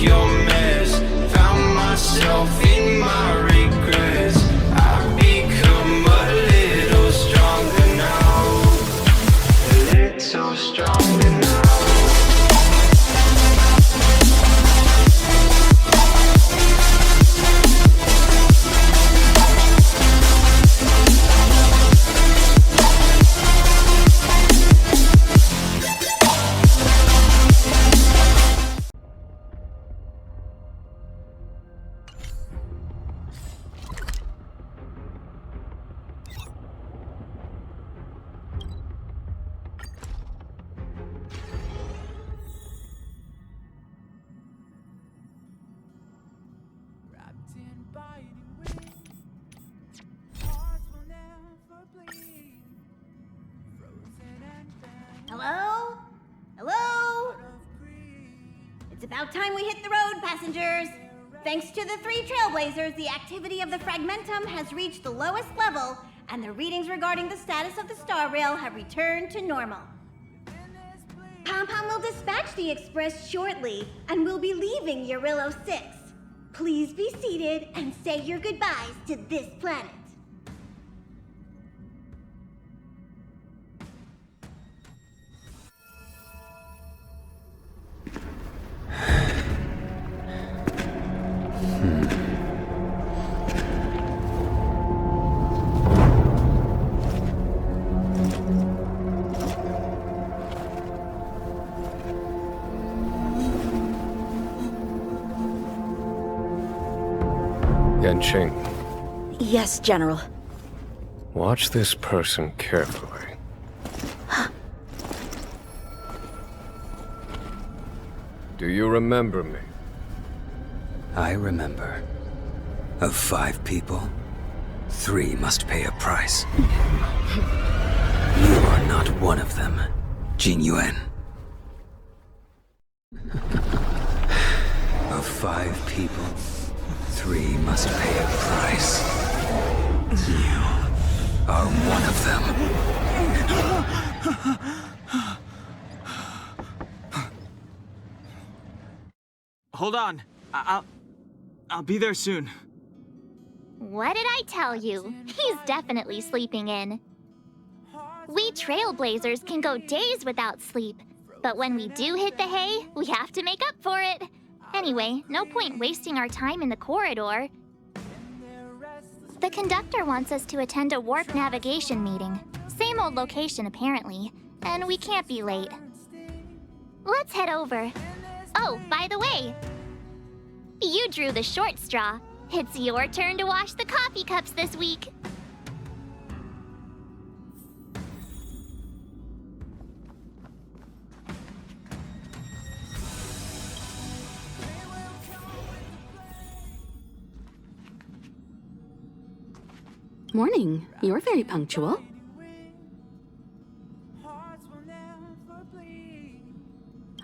your mess. Found myself in my regrets. I've become a little stronger now. A little stronger now. Hello? Hello? It's about time we hit the road, passengers. Thanks to the 3 trailblazers, the activity of the fragmentum has reached the lowest level, and the readings regarding the status of the star rail have returned to normal. Pom-Pom will dispatch the express shortly, and we'll be leaving Urillo 6. Please be seated and say your goodbyes to this planet. Yanqing, Yes, General. watch this person carefully. Do you remember me? I remember. Of 5 people, 3 must pay a price. You are not one of them, Jin Yuan. Of 5 people, 3 must pay a price. You are one of them. Hold on. I'll be there soon. What did I tell you? He's definitely sleeping in. We trailblazers can go days without sleep, but when we do hit the hay, we have to make up for it. Anyway, no point wasting our time in the corridor. The conductor wants us to attend a warp navigation meeting. Same old location, apparently, and we can't be late. Let's head over. Oh, by the way, you drew the short straw. It's your turn to wash the coffee cups this week. Morning. You're very punctual.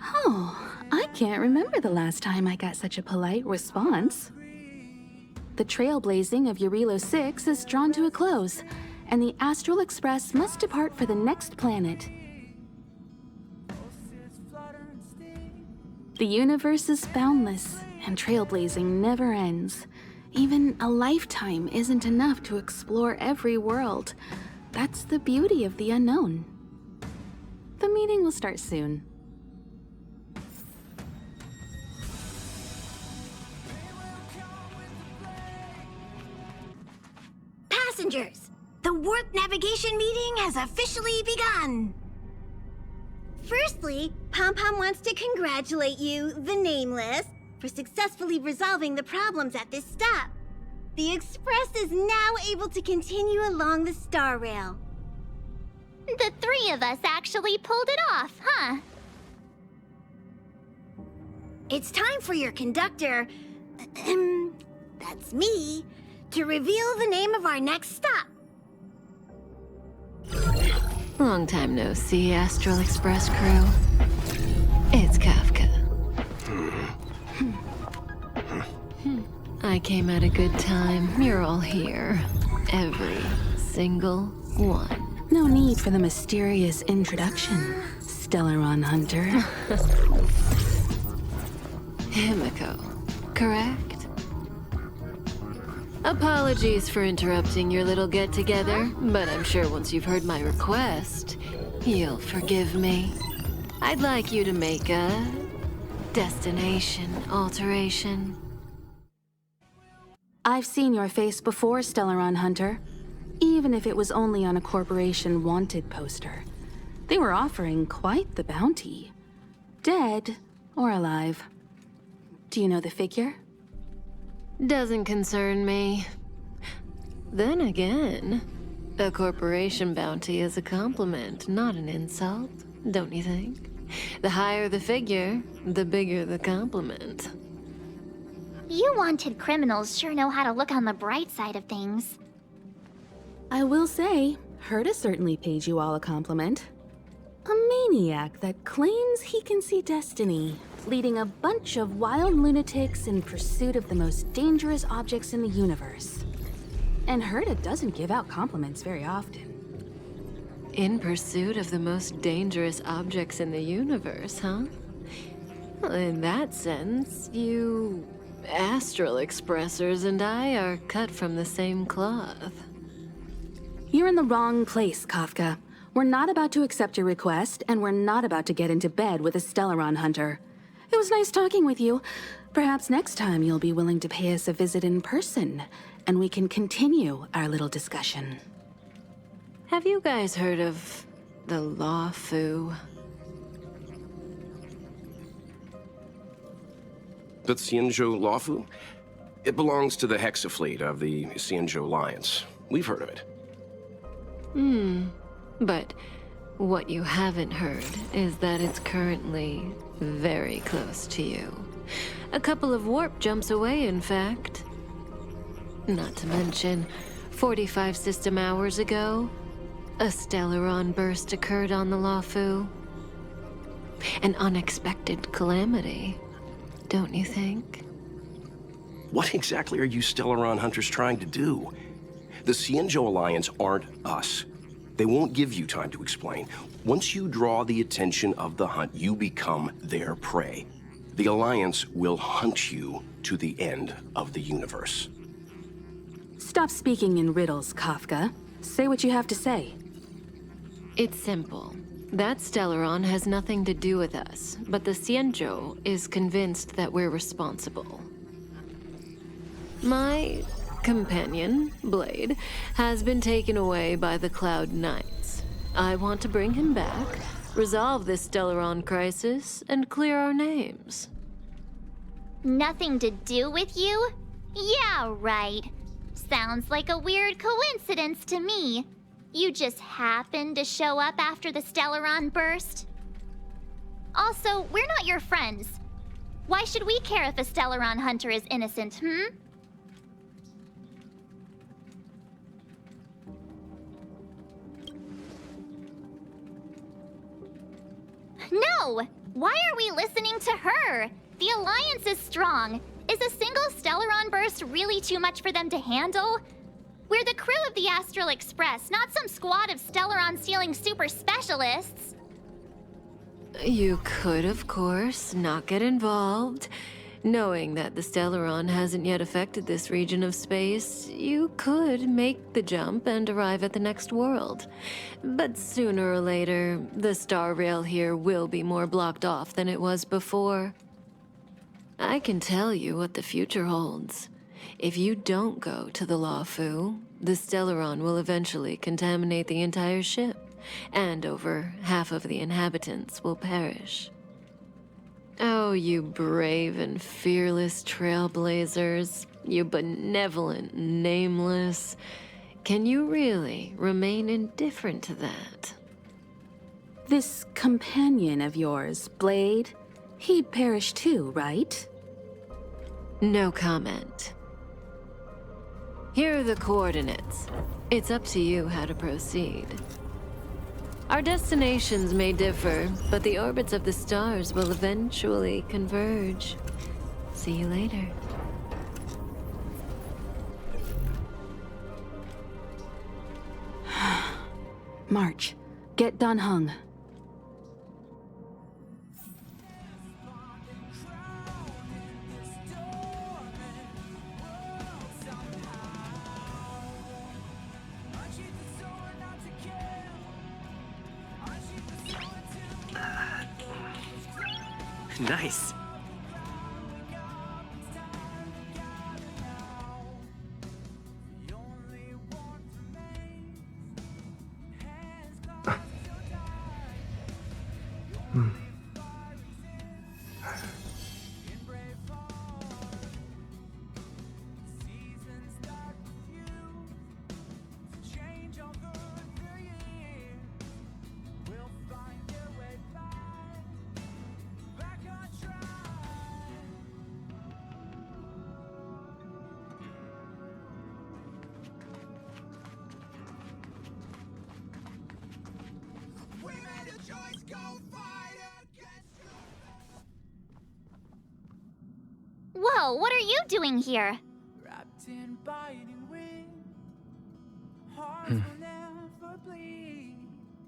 Oh, I can't remember the last time I got such a polite response. The trailblazing of Urillo 6 is drawn to a close, and the Astral Express must depart for the next planet. The universe is boundless, and trailblazing never ends. Even a lifetime isn't enough to explore every world. That's the beauty of the unknown. The meeting will start soon. Passengers, the warp navigation meeting has officially begun. Firstly, Pom-Pom wants to congratulate you, the Nameless, for successfully resolving the problems at this stop. The Express is now able to continue along the star rail. The 3 of us actually pulled it off, huh? It's time for your conductor, that's me, to reveal the name of our next stop. Long time no see, Astral Express crew. It's Kafka. I came at a good time. You're all here. Every single one. No need for the mysterious introduction, Stellaron Hunter. Himiko, correct? Apologies for interrupting your little get-together, but I'm sure once you've heard my request, you'll forgive me. I'd like you to make a destination alteration. I've seen your face before, Stellaron Hunter. Even if it was only on a corporation wanted poster. They were offering quite the bounty. Dead or alive. Do you know the figure? Doesn't concern me. Then again, a corporation bounty is a compliment, not an insult, don't you think? The higher the figure, the bigger the compliment. You wanted criminals sure know how to look on the bright side of things. I will say, Herta certainly paid you all a compliment. A maniac that claims he can see destiny, leading a bunch of wild lunatics in pursuit of the most dangerous objects in the universe. And Herta doesn't give out compliments very often. In pursuit of the most dangerous objects in the universe, huh? Well, in that sense, you astral expressors and I are cut from the same cloth. You're in the wrong place, Kafka. We're not about to accept your request, and we're not about to get into bed with a Stellaron Hunter. It was nice talking with you. Perhaps next time you'll be willing to pay us a visit in person, and we can continue our little discussion. Have you guys heard of the Law Fu? The Xianzhou Lawfu? It belongs to the Hexafleet of the Xianzhou Alliance. We've heard of it. But what you haven't heard is that it's currently very close to you. A couple of warp jumps away, in fact. Not to mention, 45 system hours ago, a Stellaron burst occurred on the Lawfu. An unexpected calamity, don't you think? What exactly are you Stellaron hunters trying to do? The Xianzhou Alliance aren't us. They won't give you time to explain. Once you draw the attention of the hunt, you become their prey. The Alliance will hunt you to the end of the universe. Stop speaking in riddles, Kafka. Say what you have to say. It's simple. That Stellaron has nothing to do with us, but the Xianzhou is convinced that we're responsible. My companion, Blade, has been taken away by the Cloud Knights. I want to bring him back, resolve this Stellaron crisis, and clear our names. Nothing to do with you? Yeah, right. Sounds like a weird coincidence to me. You just happened to show up after the Stellaron burst? Also, we're not your friends. Why should we care if a Stellaron hunter is innocent, No! Why are we listening to her? The Alliance is strong. Is a single Stellaron burst really too much for them to handle? We're the crew of the Astral Express, not some squad of Stellaron-stealing super specialists. You could, of course, not get involved. Knowing that the Stellaron hasn't yet affected this region of space, you could make the jump and arrive at the next world. But sooner or later, the star rail here will be more blocked off than it was before. I can tell you what the future holds. If you don't go to the Lawfu, the Stellaron will eventually contaminate the entire ship, and over half of the inhabitants will perish. Oh, you brave and fearless trailblazers, you benevolent nameless. Can you really remain indifferent to that? This companion of yours, Blade, he'd perish too, right? No comment. Here are the coordinates. It's up to you how to proceed. Our destinations may differ, but the orbits of the stars will eventually converge. See you later. March, get done hung. Nice. Whoa, what are you doing here?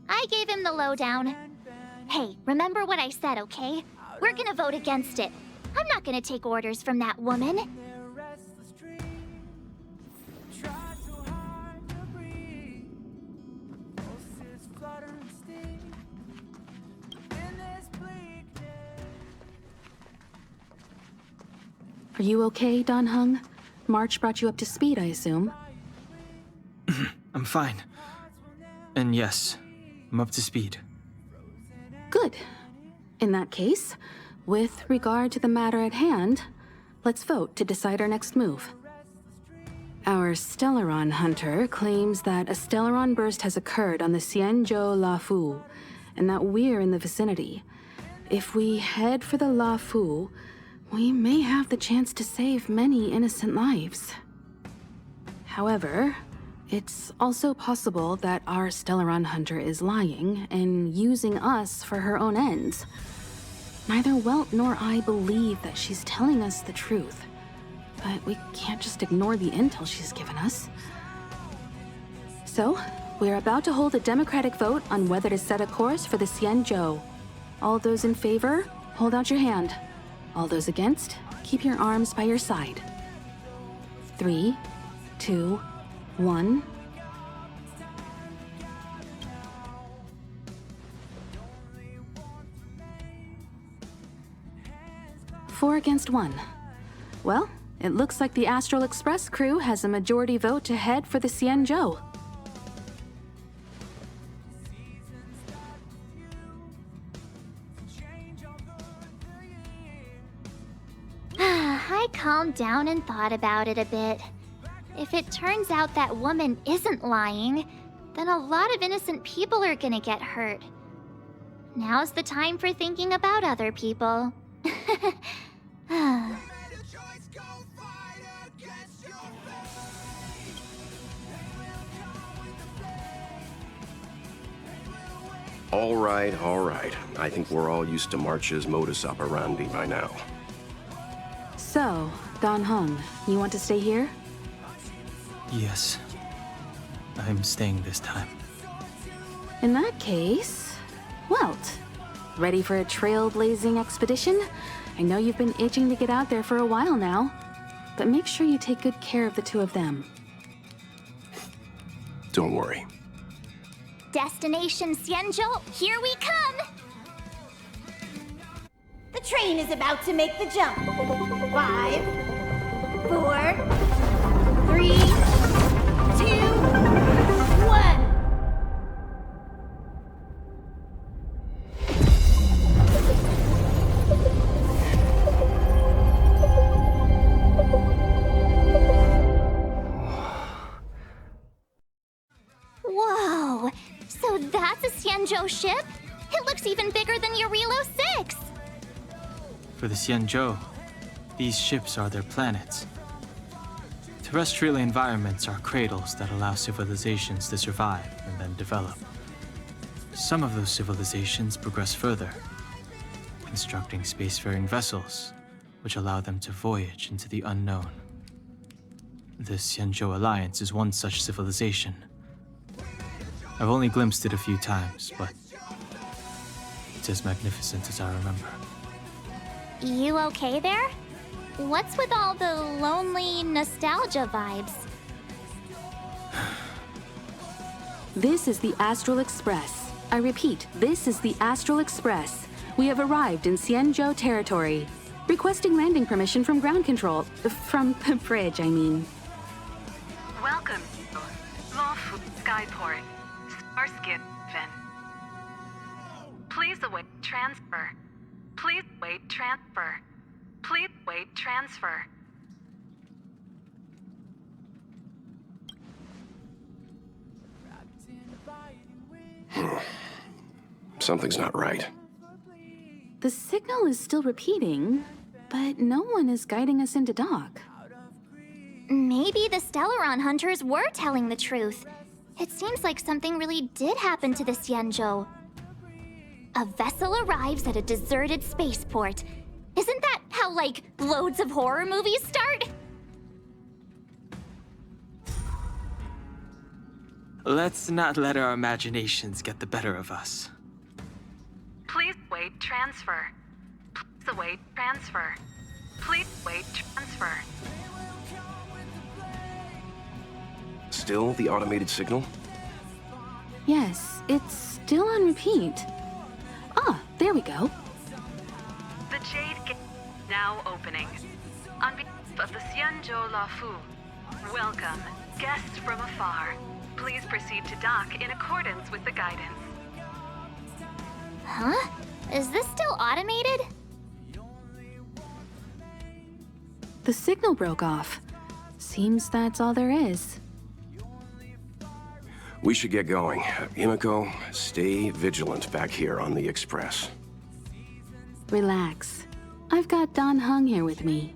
I gave him the lowdown. Hey, remember what I said, okay? We're gonna vote against it. I'm not gonna take orders from that woman. Are you okay, Don Hung? March brought you up to speed, I assume. I'm fine. And yes, I'm up to speed. Good. In that case, with regard to the matter at hand, let's vote to decide our next move. Our Stellaron hunter claims that a Stellaron burst has occurred on the Xianzhou La Fu, and that we're in the vicinity. If we head for the La Fu, we may have the chance to save many innocent lives. However, it's also possible that our Stellaron hunter is lying and using us for her own ends. Neither Welt nor I believe that she's telling us the truth, but we can't just ignore the intel she's given us. So, we're about to hold a democratic vote on whether to set a course for the Xianzhou. All those in favor, hold out your hand. All those against, keep your arms by your side. 3, 2, 1. Four against 1. Well, it looks like the Astral Express crew has a majority vote to head for the Xianzhou. I calmed down and thought about it a bit. If it turns out that woman isn't lying, then a lot of innocent people are gonna get hurt. Now's the time for thinking about other people. All right, all right. I think we're all used to March's modus operandi by now. So, Don Hung, you want to stay here? Yes. I'm staying this time. In that case, Welt, ready for a trailblazing expedition? I know you've been itching to get out there for a while now, but make sure you take good care of the two of them. Don't worry. Destination Xianzhou, here we come! The train is about to make the jump. 5, 4, 3, 2, 1. Whoa! So that's a Xianzhou ship? It looks even bigger than Eurilo 6! For the Xianzhou, these ships are their planets. Terrestrial environments are cradles that allow civilizations to survive and then develop. Some of those civilizations progress further, constructing spacefaring vessels, which allow them to voyage into the unknown. The Xianzhou Alliance is one such civilization. I've only glimpsed it a few times, but it's as magnificent as I remember. You okay there? What's with all the lonely nostalgia vibes? This is the Astral Express. I repeat, this is the Astral Express. We have arrived in Xianzhou territory. Requesting landing permission from ground control. From the bridge, I mean. Welcome to Lawful Skyport, Starskin Vin. Please await transfer. Please wait transfer. Please wait transfer. Something's not right. The signal is still repeating, but no one is guiding us into dock. Maybe the Stellaron hunters were telling the truth. It seems like something really did happen to the Xianzhou. A vessel arrives at a deserted spaceport. Isn't that how, like, loads of horror movies start? Let's not let our imaginations get the better of us. Please wait transfer. Please await transfer. Please wait transfer. Still the automated signal? Yes, it's still on repeat. Ah, there we go. The Jade Gate now opening. On behalf of the Xianzhou Lafu, welcome, guests from afar. Please proceed to dock in accordance with the guidance. Huh? Is this still automated? The signal broke off. Seems that's all there is. We should get going. Himiko, stay vigilant back here on the Express. Relax. I've got Don Hung here with me.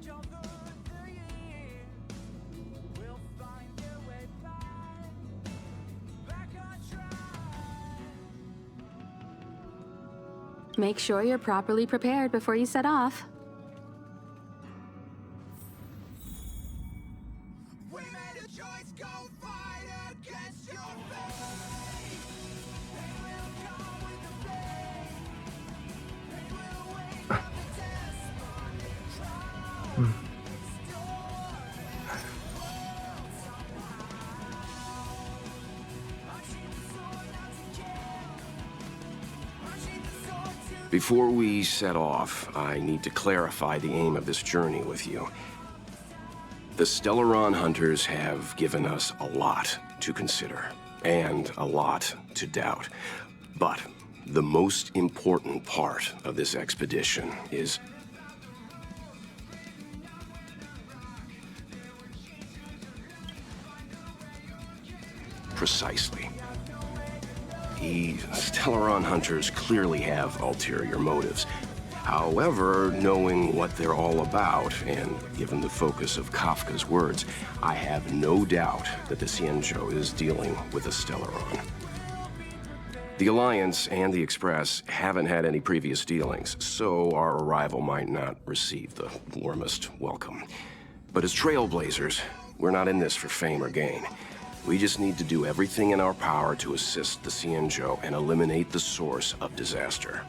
Make sure you're properly prepared before you set off. Before we set off, I need to clarify the aim of this journey with you. The Stellaron hunters have given us a lot to consider, and a lot to doubt. But the most important part of this expedition is... precisely. The Stellaron hunters clearly have ulterior motives. However, knowing what they're all about, and given the focus of Kafka's words, I have no doubt that the Xianzhou is dealing with a Stellaron. The Alliance and the Express haven't had any previous dealings, so our arrival might not receive the warmest welcome. But as trailblazers, we're not in this for fame or gain. We just need to do everything in our power to assist the Xianzhou and eliminate the source of disaster.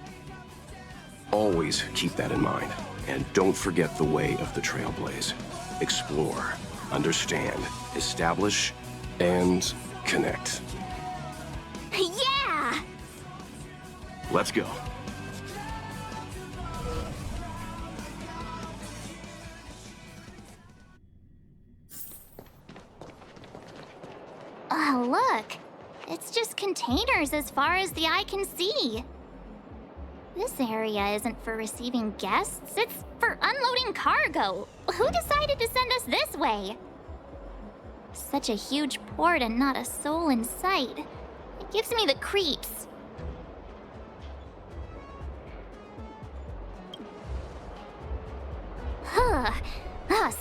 Always keep that in mind, and don't forget the way of the Trailblaze. Explore, understand, establish, and connect. Yeah! Let's go. Oh, look. It's just containers as far as the eye can see. This area isn't for receiving guests, it's for unloading cargo. Who decided to send us this way? Such a huge port and not a soul in sight. It gives me the creeps.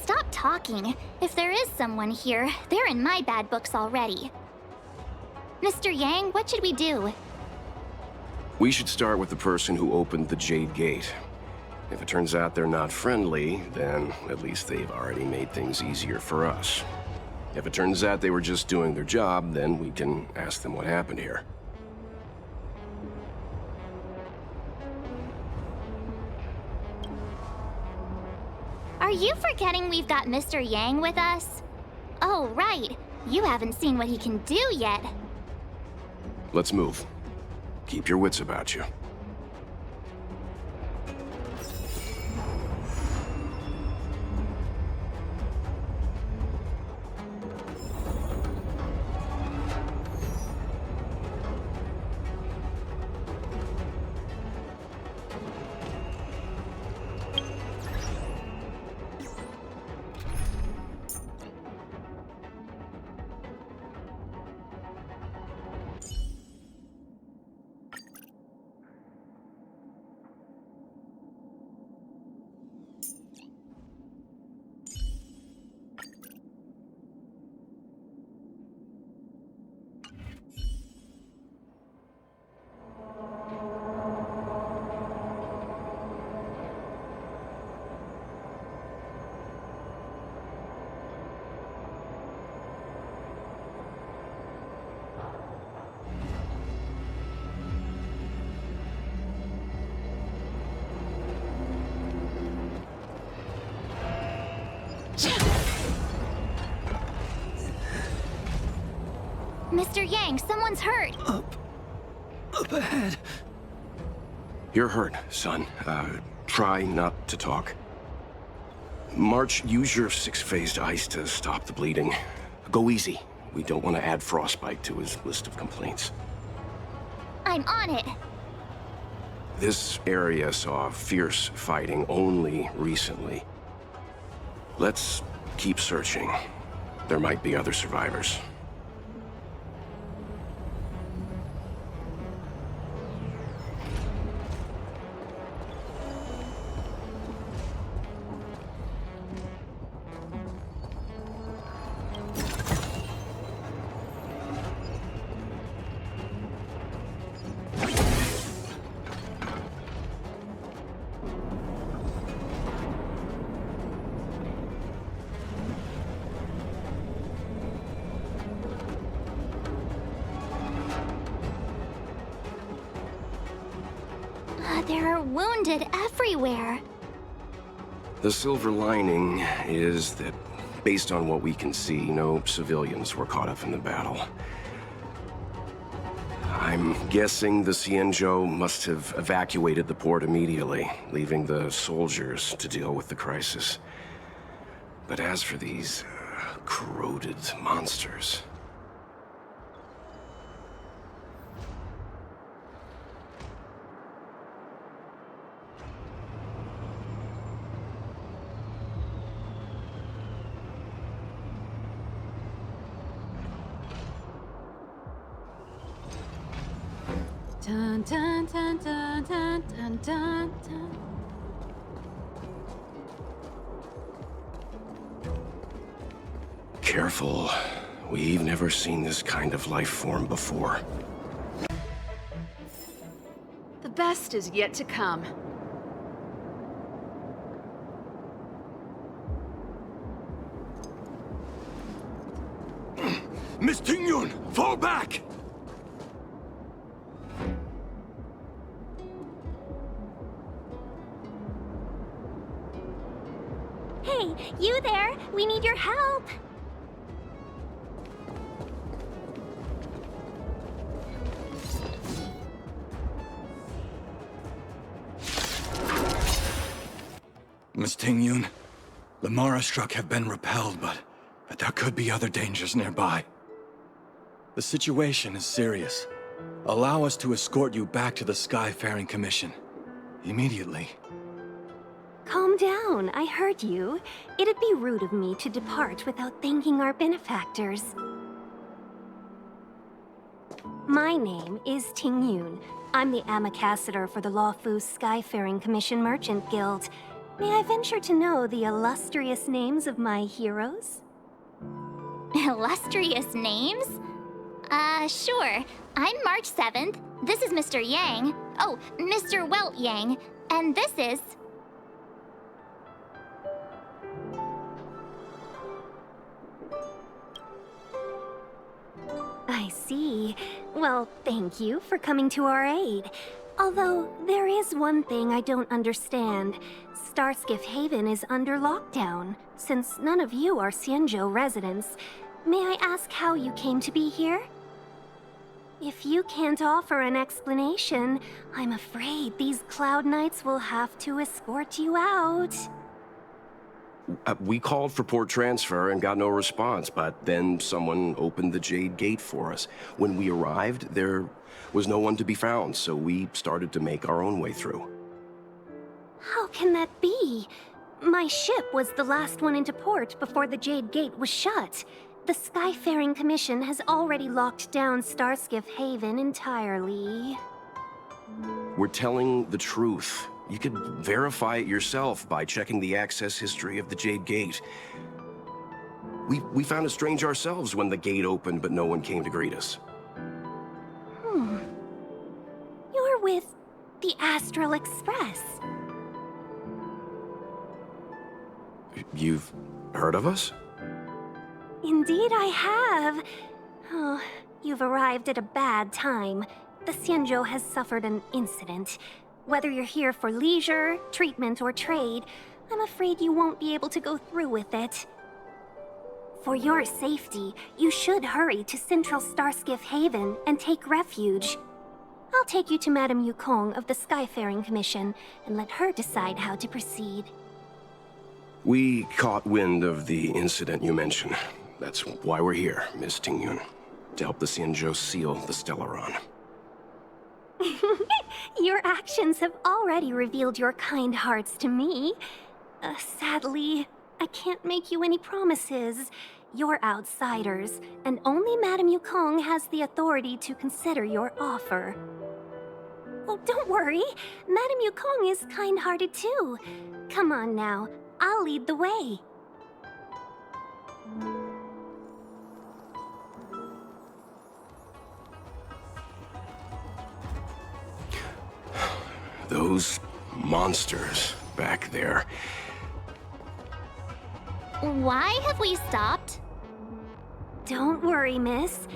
Stop talking. If there is someone here, they're in my bad books already. Mr. Yang, what should we do? We should start with the person who opened the Jade Gate. If it turns out they're not friendly, then at least they've already made things easier for us. If it turns out they were just doing their job, then we can ask them what happened here. Are you forgetting we've got Mr. Yang with us? Oh, right. You haven't seen what he can do yet. Let's move. Keep your wits about you. Mr. Yang, someone's hurt. Up ahead. You're hurt, son. Try not to talk. March, use your 6-phased ice to stop the bleeding. Go easy. We don't want to add frostbite to his list of complaints. I'm on it. This area saw fierce fighting only recently. Let's keep searching. There might be other survivors. There are wounded everywhere. The silver lining is that, based on what we can see, no civilians were caught up in the battle. I'm guessing the Xianzhou must have evacuated the port immediately, leaving the soldiers to deal with the crisis. But as for these corroded monsters... Dun, dun, dun, dun, dun, dun, dun, dun. Careful. We've never seen this kind of life form before. The best is yet to come. Miss Tingyun, fall back! Hey, you there! We need your help! Miss Tingyun, the Mara-Struck have been repelled, but there could be other dangers nearby. The situation is serious. Allow us to escort you back to the Skyfaring Commission. Immediately. Calm down, I heard you. It'd be rude of me to depart without thanking our benefactors. My name is Tingyun. I'm the ambassador for the Lawfu Skyfaring Commission Merchant Guild. May I venture to know the illustrious names of my heroes? Illustrious names? Sure. I'm March 7th. This is Mr. Yang. Oh, Mr. Welt Yang. And this is... I see. Well, thank you for coming to our aid. Although, there is one thing I don't understand. Starskiff Haven is under lockdown. Since none of you are Xianzhou residents, may I ask how you came to be here? If you can't offer an explanation, I'm afraid these Cloud Knights will have to escort you out. We called for port transfer and got no response, but then someone opened the Jade Gate for us. When we arrived, there was no one to be found, so we started to make our own way through. How can that be? My ship was the last one into port before the Jade Gate was shut. The Skyfaring Commission has already locked down Starskiff Haven entirely. We're telling the truth. You could verify it yourself by checking the access history of the Jade Gate. We found it strange ourselves when the gate opened, but no one came to greet us. You're with the Astral Express. You've heard of us? Indeed I have. Oh, you've arrived at a bad time. The Xianzhou has suffered an incident. Whether you're here for leisure, treatment, or trade, I'm afraid you won't be able to go through with it. For your safety, you should hurry to Central Starskiff Haven and take refuge. I'll take you to Madame Yukong of the Skyfaring Commission and let her decide how to proceed. We caught wind of the incident you mentioned. That's why we're here, Miss Tingyun. To help the Xianzhou seal the Stellaron. Your actions have already revealed your kind hearts to me. Sadly, I can't make you any promises. You're outsiders, and only Madame Yukong has the authority to consider your offer. Oh, don't worry. Madame Yukong is kind-hearted too. Come on now, I'll lead the way. Those monsters back there. Why have we stopped? Don't worry, miss.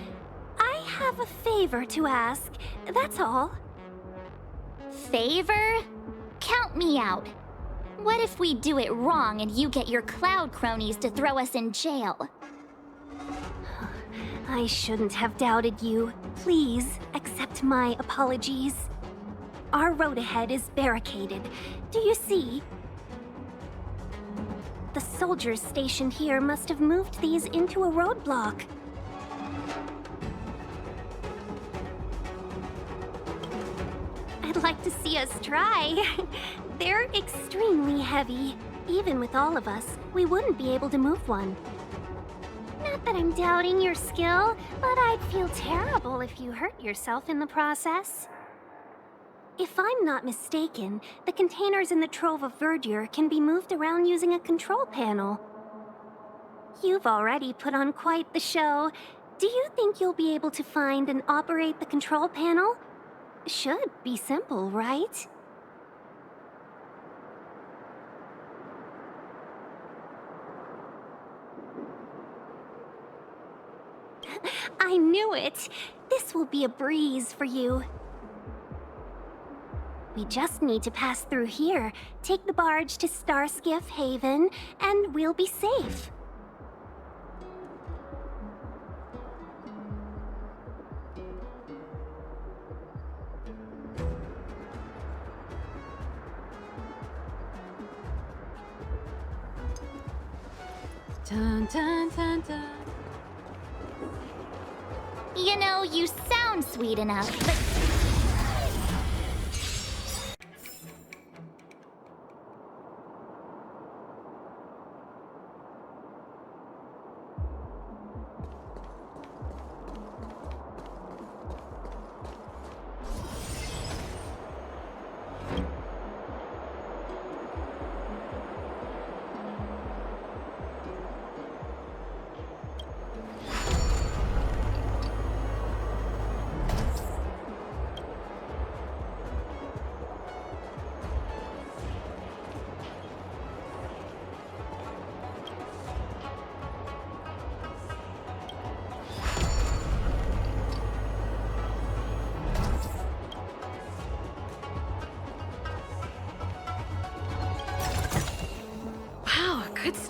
I have a favor to ask, that's all. Favor? Count me out. What if we do it wrong and you get your cloud cronies to throw us in jail? I shouldn't have doubted you. Please, accept my apologies. Our road ahead is barricaded. Do you see? The soldiers stationed here must have moved these into a roadblock. I'd like to see us try. They're extremely heavy. Even with all of us, we wouldn't be able to move one. Not that I'm doubting your skill, but I'd feel terrible if you hurt yourself in the process. If I'm not mistaken, the containers in the Trove of Verdure can be moved around using a control panel. You've already put on quite the show. Do you think you'll be able to find and operate the control panel? Should be simple, right? I knew it! This will be a breeze for you. We just need to pass through here, take the barge to Starskiff Haven, and we'll be safe. Dun, dun, dun, dun. You know, you sound sweet enough, but...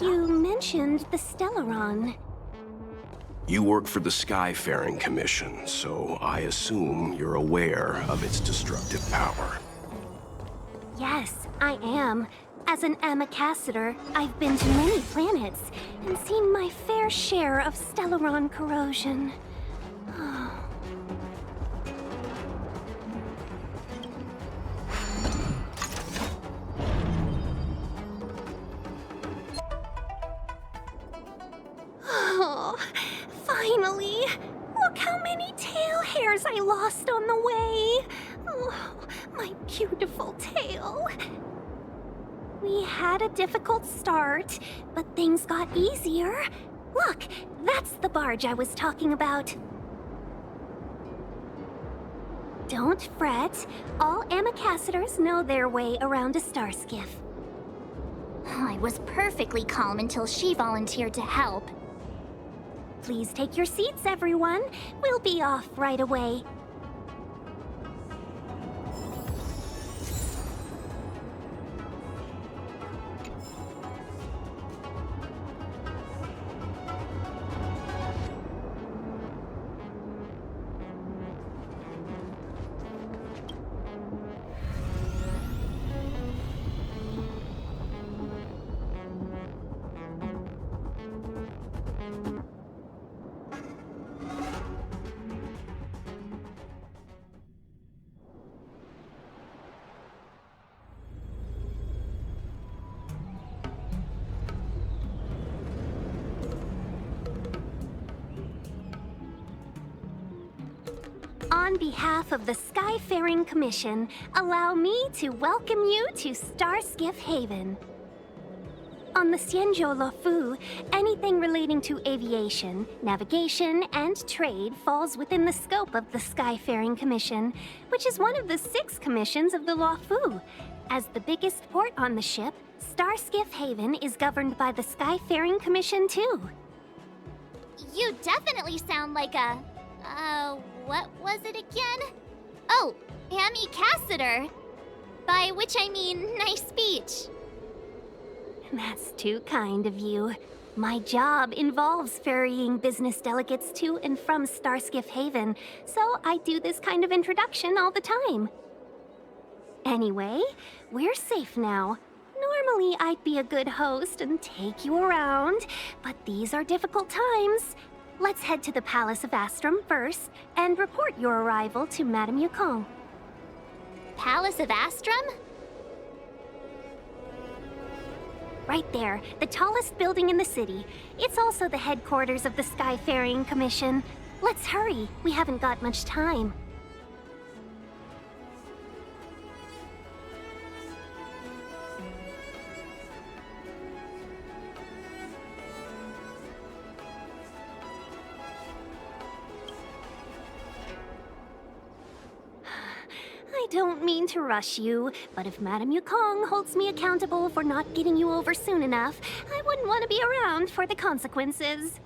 You mentioned the Stellaron. You work for the Skyfaring Commission, so I assume you're aware of its destructive power. Yes, I am. As an Amicassator, I've been to many planets and seen my fair share of Stellaron corrosion. Finally! Look how many tail hairs I lost on the way! Oh, my beautiful tail! We had a difficult start, but things got easier. Look, that's the barge I was talking about. Don't fret. All Amicassadors know their way around a starskiff. I was perfectly calm until she volunteered to help. Please take your seats, everyone. We'll be off right away. On behalf of the Skyfaring Commission, allow me to welcome you to Starskiff Haven. On the Xianzhou Luofu, anything relating to aviation, navigation, and trade falls within the scope of the Skyfaring Commission, which is one of the 6 commissions of the Luofu. As the biggest port on the ship, Starskiff Haven is governed by the Skyfaring Commission too. You definitely sound like a... what was it again? Oh, Amy Cassiter. By which I mean, nice speech. That's too kind of you. My job involves ferrying business delegates to and from Starskiff Haven, so I do this kind of introduction all the time. Anyway, we're safe now. Normally, I'd be a good host and take you around, but these are difficult times. Let's head to the Palace of Astrum first and report your arrival to Madame Yukong. Palace of Astrum? Right there, the tallest building in the city. It's also the headquarters of the Skyfaring Commission. Let's hurry, we haven't got much time. I don't mean to rush you, but if Madame Yukong holds me accountable for not getting you over soon enough, I wouldn't want to be around for the consequences.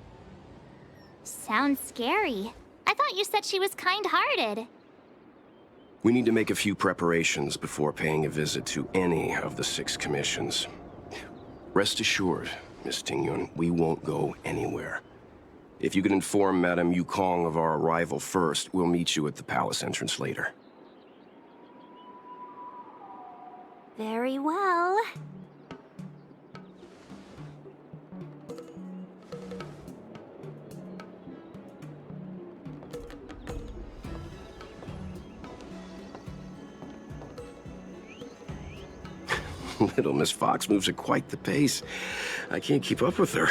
Sounds scary. I thought you said she was kind-hearted. We need to make a few preparations before paying a visit to any of the 6 commissions. Rest assured, Miss Tingyun, we won't go anywhere. If you could inform Madame Yukong of our arrival first, we'll meet you at the palace entrance later. Very well. Little Miss Fox moves at quite the pace. I can't keep up with her.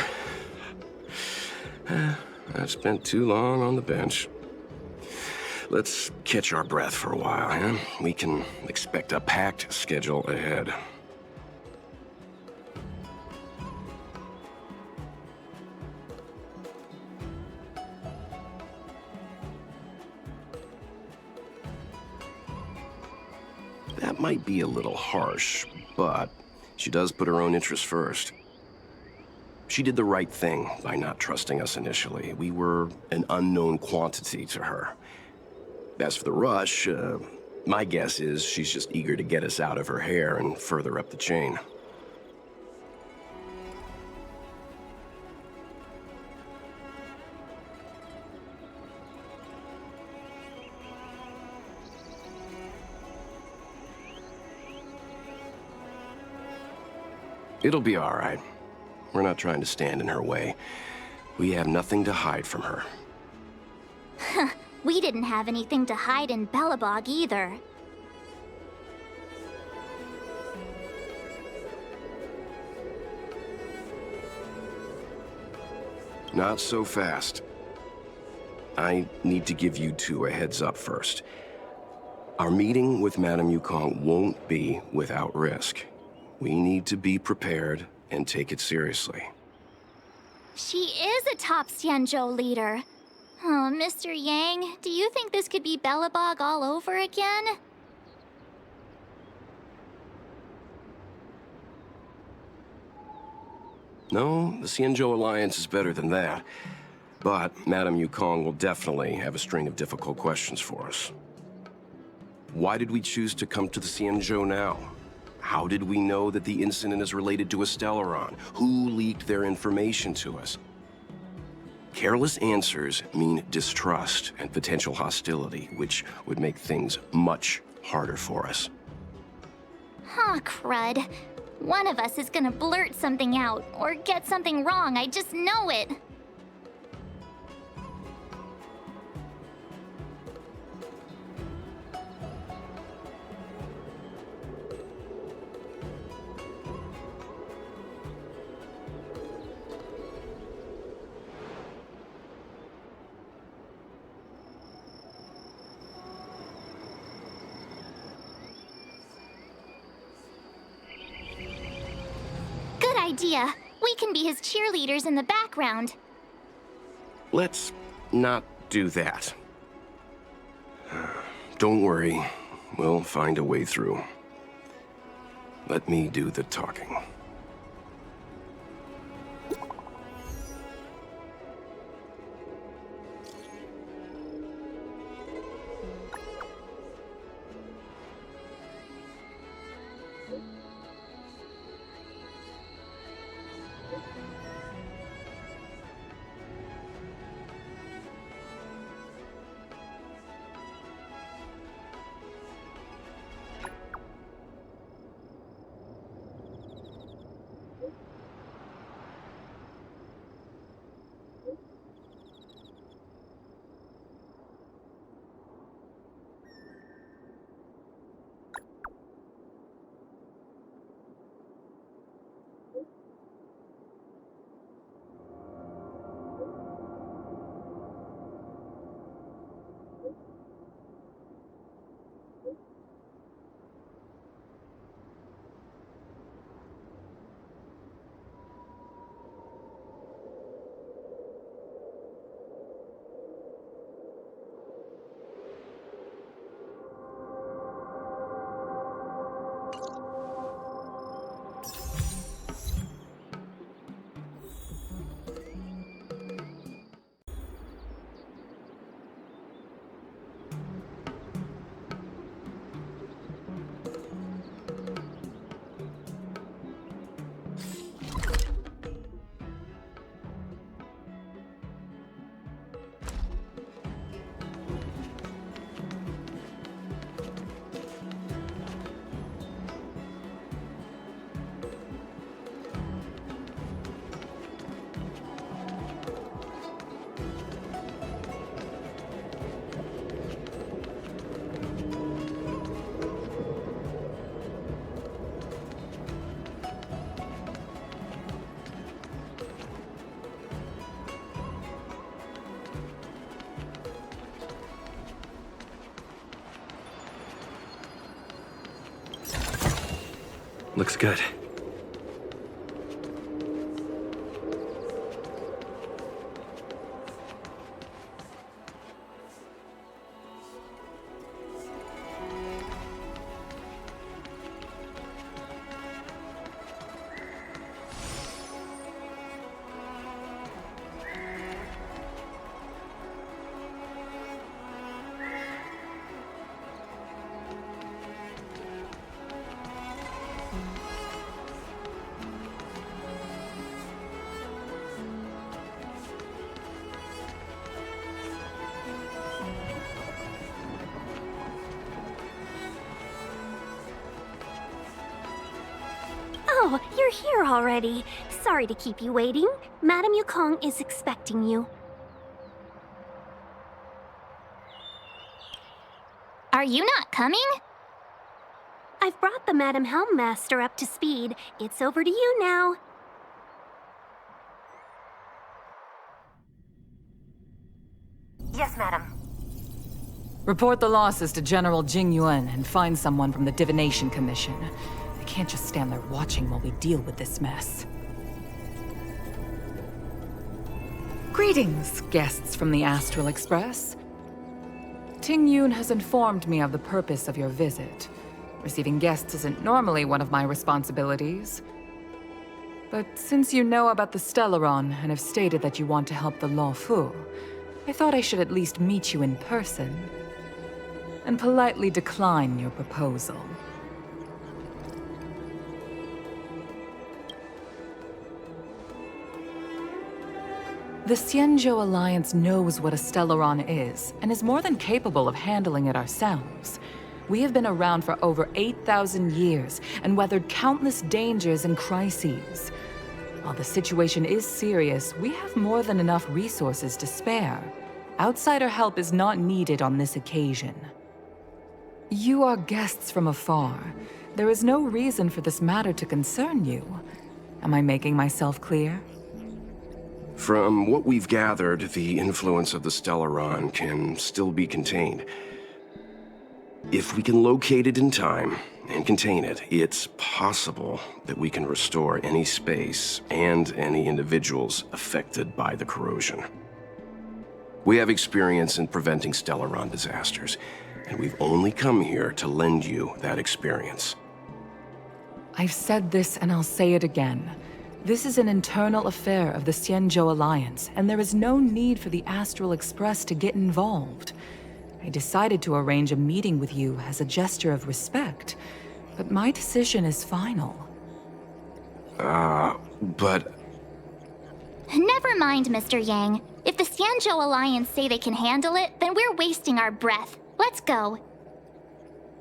I've spent too long on the bench. Let's catch our breath for a while, huh? We can expect a packed schedule ahead. That might be a little harsh, but she does put her own interests first. She did the right thing by not trusting us initially. We were an unknown quantity to her. As for the rush, my guess is she's just eager to get us out of her hair and further up the chain. It'll be all right. We're not trying to stand in her way. We have nothing to hide from her. We didn't have anything to hide in Belobog either. Not so fast. I need to give you 2 a heads up first. Our meeting with Madame Yukong won't be without risk. We need to be prepared and take it seriously. She is a top Xianzhou leader. Oh, Mr. Yang, do you think this could be Belobog all over again? No, the Xianzhou Alliance is better than that. But Madame Yukong will definitely have a string of difficult questions for us. Why did we choose to come to the Xianzhou now? How did we know that the incident is related to a Stellaron? Who leaked their information to us? Careless answers mean distrust and potential hostility, which would make things much harder for us. Huh, crud. One of us is gonna blurt something out, or get something wrong, I just know it. idea. We can be his cheerleaders in the background. Let's not do that. Don't worry. We'll find a way through. Let me do the talking. Looks good. Oh, you're here already. Sorry to keep you waiting. Madame Yukong is expecting you. Are you not coming? I've brought the Madame Helmmaster up to speed. It's over to you now. Yes, madam. Report the losses to General Jing Yuan and find someone from the Divination Commission. I can't just stand there watching while we deal with this mess. Greetings, guests from the Astral Express. Ting Yun has informed me of the purpose of your visit. Receiving guests isn't normally one of my responsibilities. But since you know about the Stellaron and have stated that you want to help the Law Fu, I thought I should at least meet you in person and politely decline your proposal. The Xianzhou Alliance knows what a Stellaron is, and is more than capable of handling it ourselves. We have been around for over 8,000 years, and weathered countless dangers and crises. While the situation is serious, we have more than enough resources to spare. Outsider help is not needed on this occasion. You are guests from afar. There is no reason for this matter to concern you. Am I making myself clear? From what we've gathered, the influence of the Stellaron can still be contained. If we can locate it in time and contain it, it's possible that we can restore any space and any individuals affected by the corrosion. We have experience in preventing Stellaron disasters, and we've only come here to lend you that experience. I've said this and I'll say it again. This is an internal affair of the Xianzhou Alliance, and there is no need for the Astral Express to get involved. I decided to arrange a meeting with you as a gesture of respect, but my decision is final. But... Never mind, Mr. Yang. If the Xianzhou Alliance say they can handle it, then we're wasting our breath. Let's go.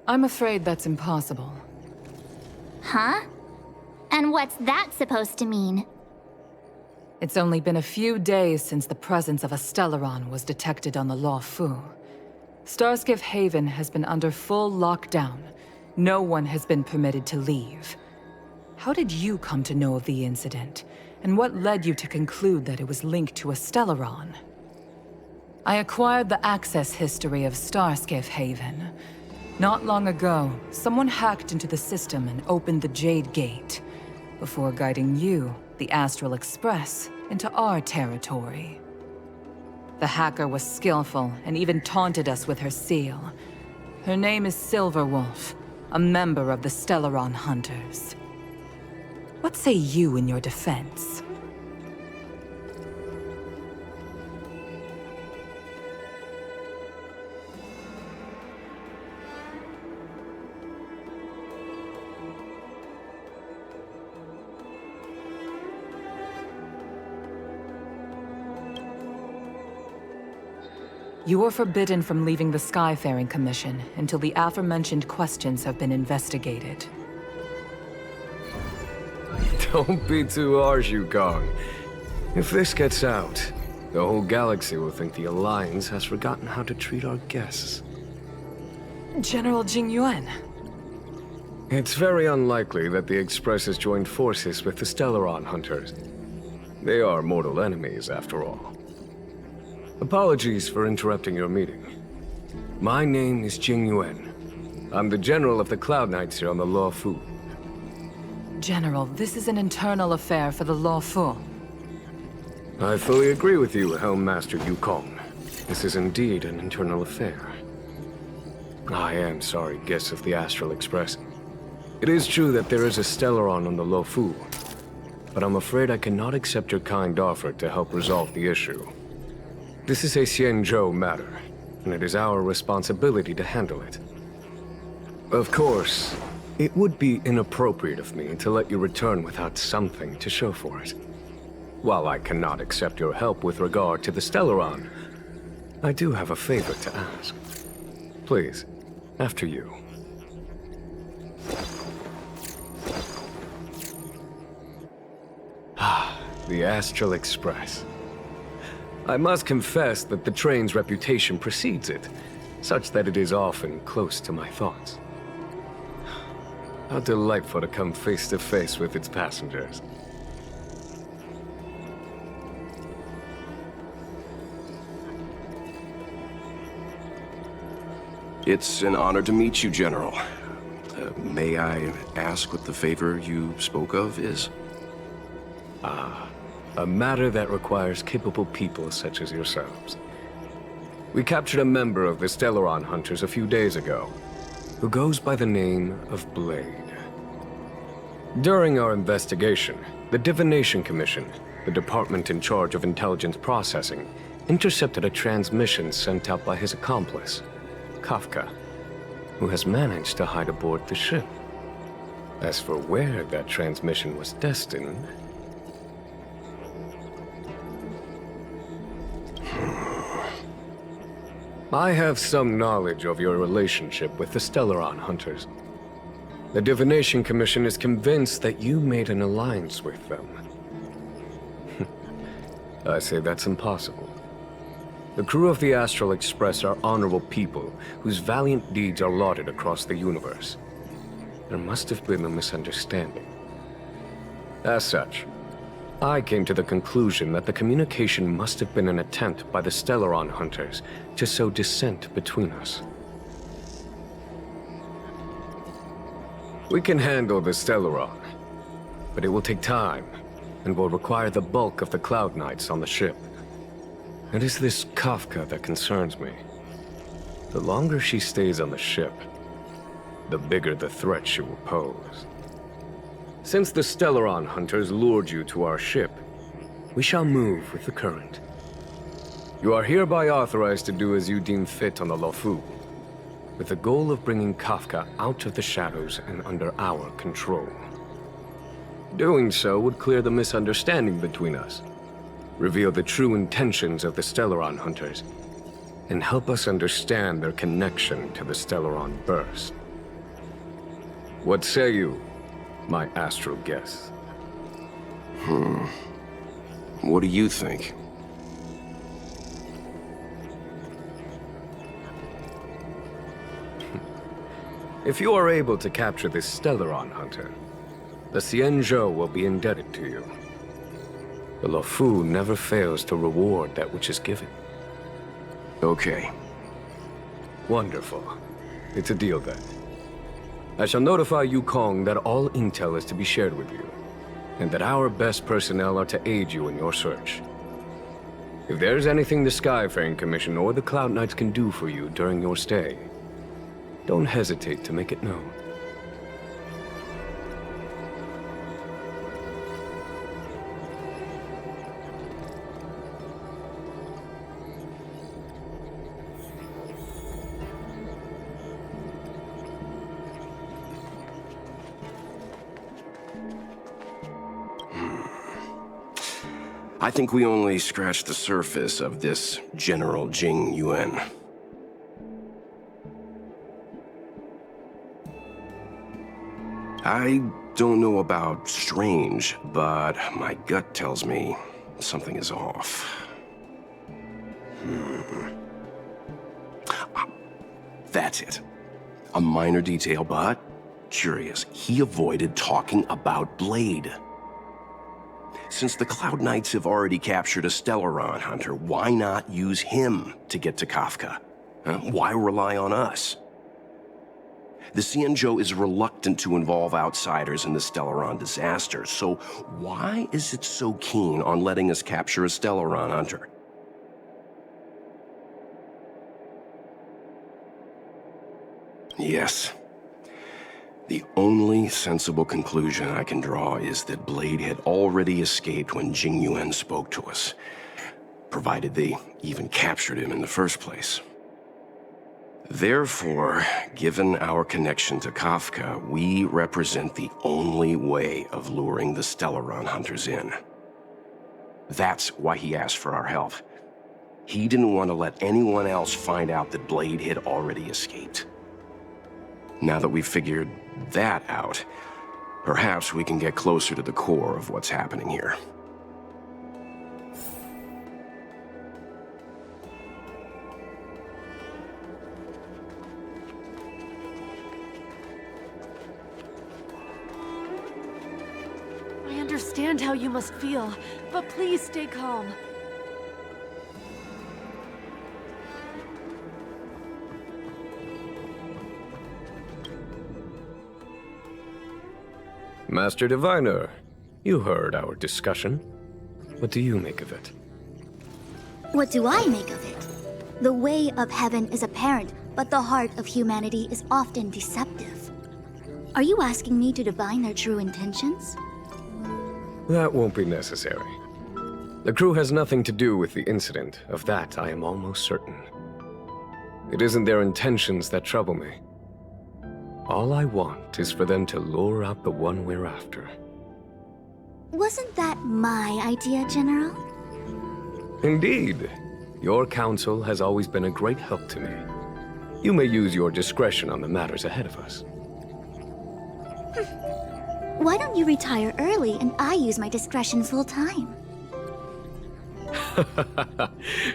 I'm afraid that's impossible. Huh? And what's that supposed to mean? It's only been a few days since the presence of a Stellaron was detected on the Luofu. Starskiff Haven has been under full lockdown. No one has been permitted to leave. How did you come to know of the incident? And what led you to conclude that it was linked to a Stellaron? I acquired the access history of Starskiff Haven. Not long ago, someone hacked into the system and opened the Jade Gate, before guiding you, the Astral Express, into our territory. The hacker was skillful and even taunted us with her seal. Her name is Silverwolf, a member of the Stellaron Hunters. What say you in your defense? You are forbidden from leaving the Skyfaring Commission until the aforementioned questions have been investigated. Don't be too harsh, Yukong. If this gets out, the whole galaxy will think the Alliance has forgotten how to treat our guests. General Jingyuan. It's very unlikely that the Express has joined forces with the Stellaron Hunters. They are mortal enemies, after all. Apologies for interrupting your meeting. My name is Jingyuan. I'm the General of the Cloud Knights here on the Luofu. General, this is an internal affair for the Luofu. I fully agree with you, Helm Master Yukong. This is indeed an internal affair. I am sorry, guests of the Astral Express. It is true that there is a Stellaron on the Luofu, but I'm afraid I cannot accept your kind offer to help resolve the issue. This is a Xianzhou matter, and it is our responsibility to handle it. Of course, it would be inappropriate of me to let you return without something to show for it. While I cannot accept your help with regard to the Stellaron, I do have a favor to ask. Please, after you. The Astral Express. I must confess that the train's reputation precedes it, such that it is often close to my thoughts. How delightful to come face to face with its passengers. It's an honor to meet you, General. May I ask what the favor you spoke of is? A matter that requires capable people such as yourselves. We captured a member of the Stellaron Hunters a few days ago, who goes by the name of Blade. During our investigation, the Divination Commission, the department in charge of intelligence processing, intercepted a transmission sent out by his accomplice, Kafka, who has managed to hide aboard the ship. As for where that transmission was destined... I have some knowledge of your relationship with the Stellaron Hunters. The Divination Commission is convinced that you made an alliance with them. I say that's impossible. The crew of the Astral Express are honorable people whose valiant deeds are lauded across the universe. There must have been a misunderstanding. As such, I came to the conclusion that the communication must have been an attempt by the Stellaron Hunters to sow dissent between us. We can handle the Stellaron, but it will take time, and will require the bulk of the Cloud Knights on the ship. It is this Kafka that concerns me. The longer she stays on the ship, the bigger the threat she will pose. Since the Stellaron hunters lured you to our ship, we shall move with the current. You are hereby authorized to do as you deem fit on the Lofu, with the goal of bringing Kafka out of the shadows and under our control. Doing so would clear the misunderstanding between us, reveal the true intentions of the Stellaron hunters, and help us understand their connection to the Stellaron burst. What say you, my astral guests? What do you think? If you are able to capture this Stellaron hunter, the Xianzhou will be indebted to you. The Lofu never fails to reward that which is given. Okay. Wonderful. It's a deal then. I shall notify Yukong that all intel is to be shared with you, and that our best personnel are to aid you in your search. If there's anything the Skyfaring Commission or the Cloud Knights can do for you during your stay, don't hesitate to make it known. I think we only scratched the surface of this General Jing Yuan. I don't know about strange, but my gut tells me something is off. That's it. A minor detail, but curious. He avoided talking about Blade. Since the Cloud Knights have already captured a Stellaron hunter, why not use him to get to Kafka? Why rely on us? The Xianzhou is reluctant to involve outsiders in the Stellaron disaster, so why is it so keen on letting us capture a Stellaron hunter? Yes. The only sensible conclusion I can draw is that Blade had already escaped when Jing Yuan spoke to us, provided they even captured him in the first place. Therefore, given our connection to Kafka, we represent the only way of luring the Stellaron hunters in. That's why he asked for our help. He didn't want to let anyone else find out that Blade had already escaped. Now that we've figured that out, perhaps we can get closer to the core of what's happening here. I understand how you must feel, but please stay calm. Master Diviner, you heard our discussion. What do you make of it? What do I make of it? The way of heaven is apparent, but the heart of humanity is often deceptive. Are you asking me to divine their true intentions? That won't be necessary. The crew has nothing to do with the incident. Of that, I am almost certain. It isn't their intentions that trouble me. All I want is for them to lure out the one we're after. Wasn't that my idea, General? Indeed. Your counsel has always been a great help to me. You may use your discretion on the matters ahead of us. Why don't you retire early and I use my discretion full time?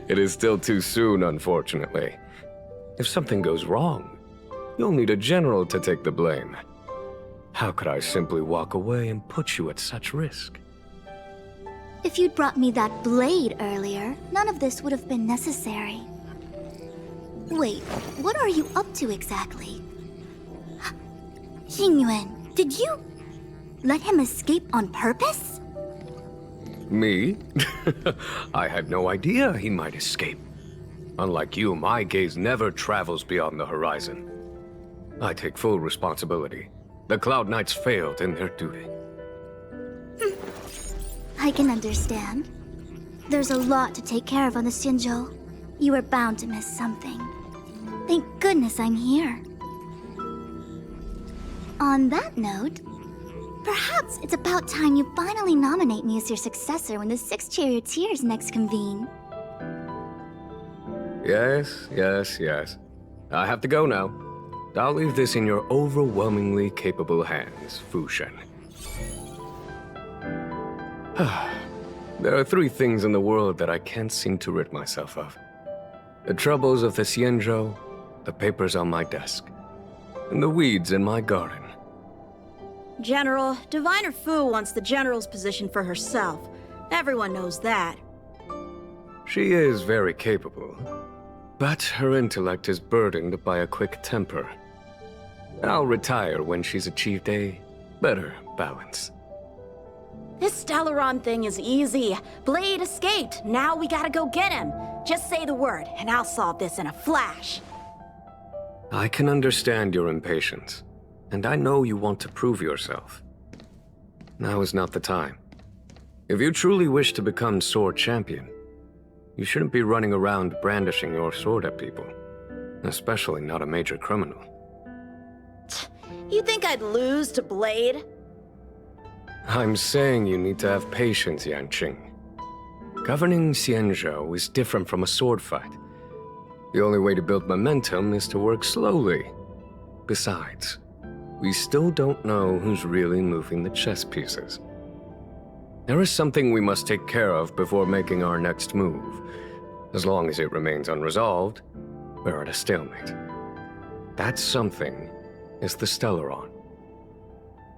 It is still too soon, unfortunately. If something goes wrong, you'll need a general to take the blame. How could I simply walk away and put you at such risk? If you'd brought me that blade earlier, none of this would have been necessary. Wait, what are you up to exactly? Xingyuan, Did you let him escape on purpose? Me? I had no idea he might escape. Unlike you, my gaze never travels beyond the horizon. I take full responsibility. The Cloud Knights failed in their duty. I can understand. There's a lot to take care of on the Xianzhou. You were bound to miss something. Thank goodness I'm here. On that note, perhaps it's about time you finally nominate me as your successor when the 6 charioteers next convene. Yes. I have to go now. I'll leave this in your overwhelmingly capable hands, Fu Shen. There are 3 things in the world that I can't seem to rid myself of. The troubles of the Xianzhou, the papers on my desk, and the weeds in my garden. General, Diviner Fu wants the General's position for herself. Everyone knows that. She is very capable, but her intellect is burdened by a quick temper. I'll retire when she's achieved a better balance. This Stellaron thing is easy. Blade escaped. Now we gotta go get him. Just say the word, and I'll solve this in a flash. I can understand your impatience, and I know you want to prove yourself. Now is not the time. If you truly wish to become Sword Champion, you shouldn't be running around brandishing your sword at people, especially not a major criminal. You think I'd lose to Blade? I'm saying you need to have patience, Yanqing. Governing Xianzhou is different from a sword fight. The only way to build momentum is to work slowly. Besides, we still don't know who's really moving the chess pieces. There is something we must take care of before making our next move. As long as it remains unresolved, we're at a stalemate. That something is the Stellaron.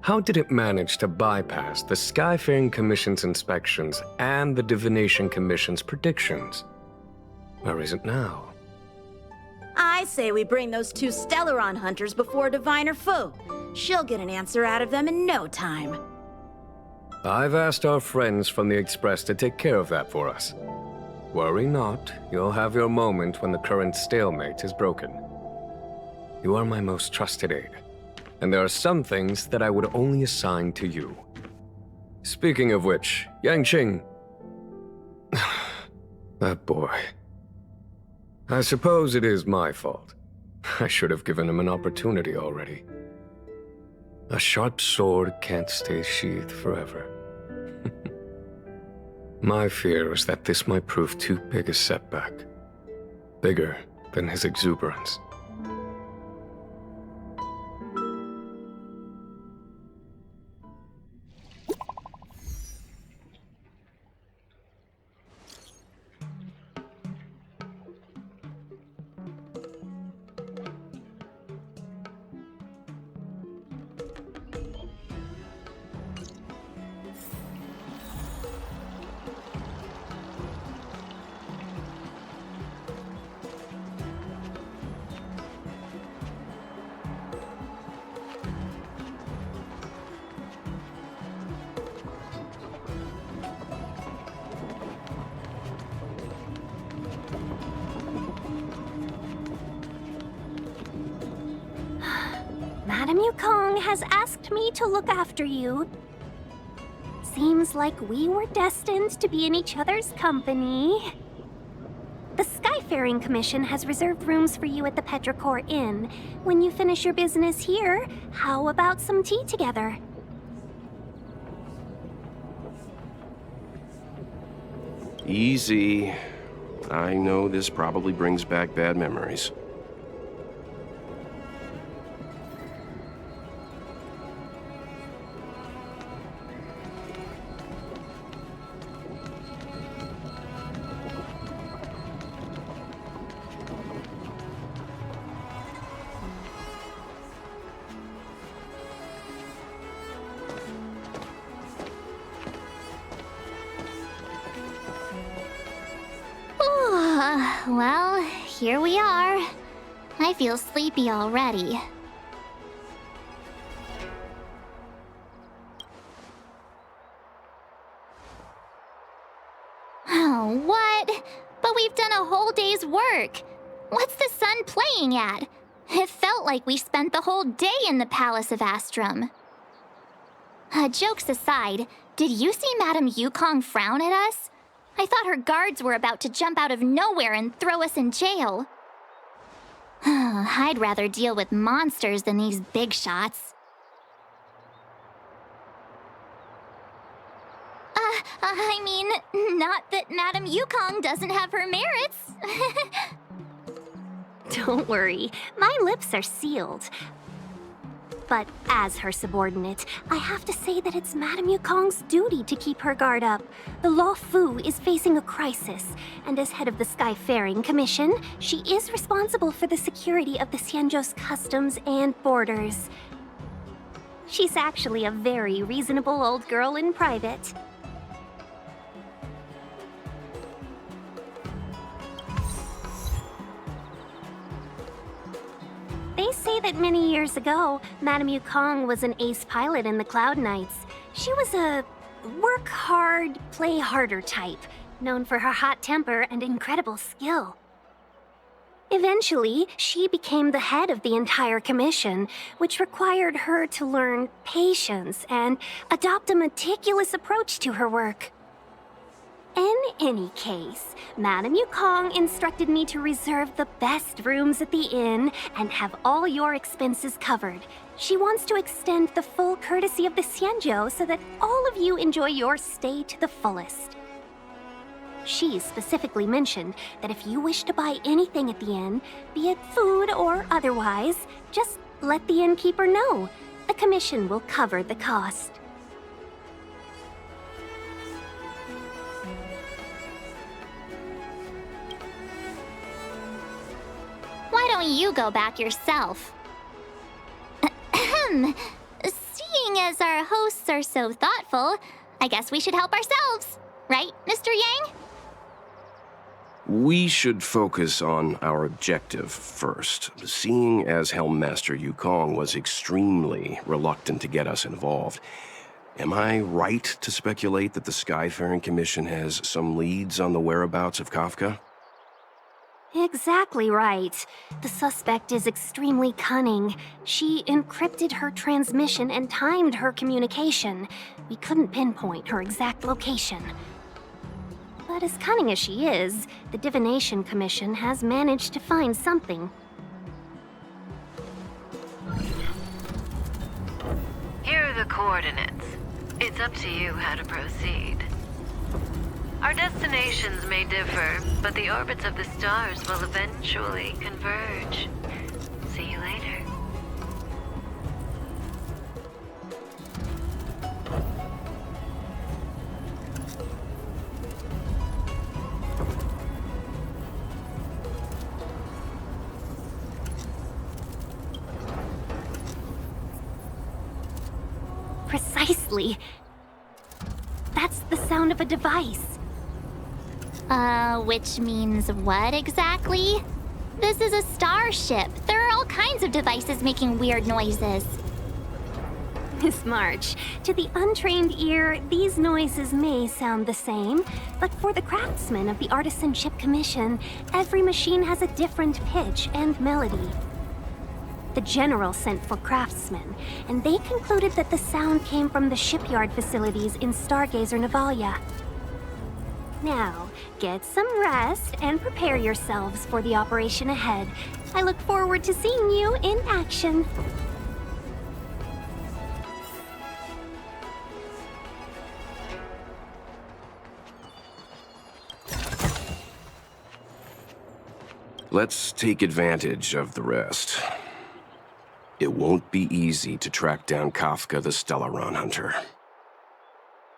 How did it manage to bypass the Skyfaring Commission's inspections and the Divination Commission's predictions? Where is it now? I say we bring those 2 Stellaron hunters before Diviner Fu. She'll get an answer out of them in no time. I've asked our friends from the Express to take care of that for us. Worry not, you'll have your moment when the current stalemate is broken. You are my most trusted aide, and there are some things that I would only assign to you. Speaking of which, Yanqing... that boy... I suppose it is my fault. I should have given him an opportunity already. A sharp sword can't stay sheathed forever. My fear is that this might prove too big a setback. Bigger than his exuberance. Madame Yukong has asked me to look after you. Seems like we were destined to be in each other's company. The Skyfaring Commission has reserved rooms for you at the Petrichor Inn. When you finish your business here, how about some tea together? Easy. I know this probably brings back bad memories. Well, here we are. I feel sleepy already. Oh, what? But we've done a whole day's work. What's the sun playing at? It felt like we spent the whole day in the Palace of Astrum. Jokes aside, did you see Madame Yukong frown at us? I thought her guards were about to jump out of nowhere and throw us in jail. I'd rather deal with monsters than these big shots. I mean, not that Madame Yukong doesn't have her merits. Don't worry, my lips are sealed. But as her subordinate, I have to say that it's Madame Yukong's duty to keep her guard up. The Law Fu is facing a crisis, and as head of the Skyfaring Commission, she is responsible for the security of the Xianzhou's customs and borders. She's actually a very reasonable old girl in private. They say that many years ago, Madame Yukong was an ace pilot in the Cloud Knights. She was a work hard, play harder type, known for her hot temper and incredible skill. Eventually, she became the head of the entire commission, which required her to learn patience and adopt a meticulous approach to her work. In any case, Madame Yukong instructed me to reserve the best rooms at the inn and have all your expenses covered. She wants to extend the full courtesy of the Xianzhou so that all of you enjoy your stay to the fullest. She specifically mentioned that if you wish to buy anything at the inn, be it food or otherwise, just let the innkeeper know. The commission will cover the cost. Why don't you go back yourself? Seeing as our hosts are so thoughtful, I guess we should help ourselves. Right, Mr. Yang? We should focus on our objective first. Seeing as Helmmaster Yukong was extremely reluctant to get us involved, am I right to speculate that the Skyfaring Commission has some leads on the whereabouts of Kafka? Exactly right. The suspect is extremely cunning. She encrypted her transmission and timed her communication. We couldn't pinpoint her exact location. But as cunning as she is, the Divination Commission has managed to find something. Here are the coordinates. It's up to you how to proceed. Our destinations may differ, but the orbits of the stars will eventually converge. See you later. Precisely. That's the sound of a device. Which means what exactly? This is a starship. There are all kinds of devices making weird noises. Miss March, to the untrained ear, these noises may sound the same, but for the craftsmen of the Artisanship Commission, every machine has a different pitch and melody. The General sent for craftsmen, and they concluded that the sound came from the shipyard facilities in Stargazer Navalia. Now, get some rest and prepare yourselves for the operation ahead. I look forward to seeing you in action. Let's take advantage of the rest. It won't be easy to track down Kafka the Stellaron Hunter.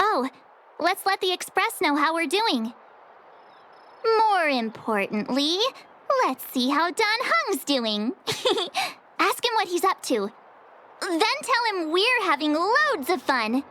Oh, let's let the Express know how we're doing. More importantly, let's see how Don Hung's doing. Ask him what he's up to. Then tell him we're having loads of fun.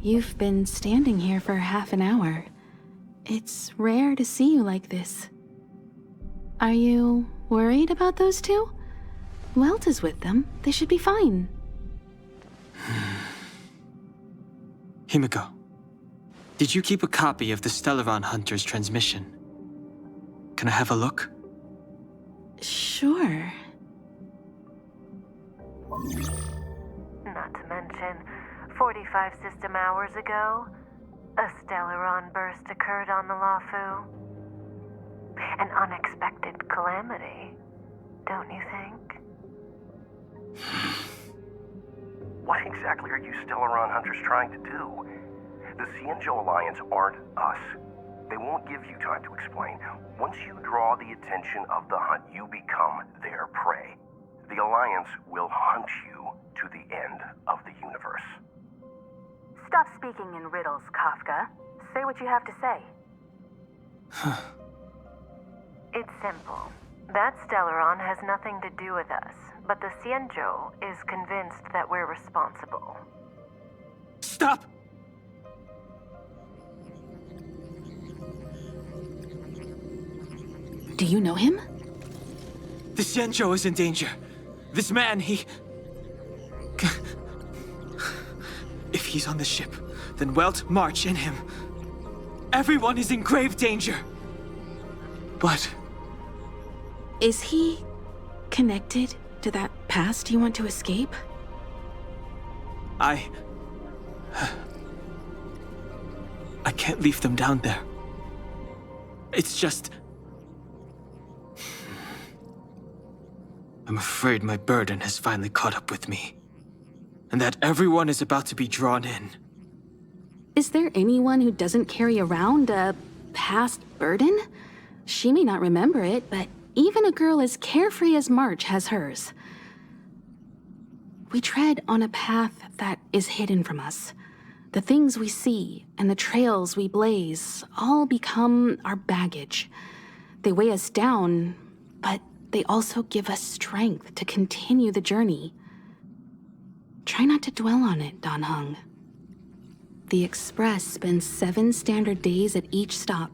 You've been standing here for half an hour. It's rare to see you like this. Are you worried about those two? Welt is with them. They should be fine. Himiko, did you keep a copy of the Stellaron Hunter's transmission? Can I have a look? Sure. Not to mention, 45 system hours ago, a Stellaron burst occurred on the Lafu. An unexpected calamity, don't you think? What exactly are you Stellaron hunters trying to do? The Xianzhou Alliance aren't us. They won't give you time to explain. Once you draw the attention of the hunt, you become their prey. The Alliance will hunt you to the end of the universe. Stop speaking in riddles, Kafka. Say what you have to say. It's simple. That Stellaron has nothing to do with us, but the Xianzhou is convinced that we're responsible. Stop! Do you know him? The Xianzhou is in danger. This man, he... If he's on the ship, then Welt, March, and him. Everyone is in grave danger. But... Is he connected to that past you want to escape? I can't leave them down there. It's just... I'm afraid my burden has finally caught up with me. And that everyone is about to be drawn in. Is there anyone who doesn't carry around a past burden? She may not remember it, but even a girl as carefree as March has hers. We tread on a path that is hidden from us. The things we see and the trails we blaze all become our baggage. They weigh us down, but they also give us strength to continue the journey. Try not to dwell on it, Dan Heng. The Express spends 7 standard days at each stop.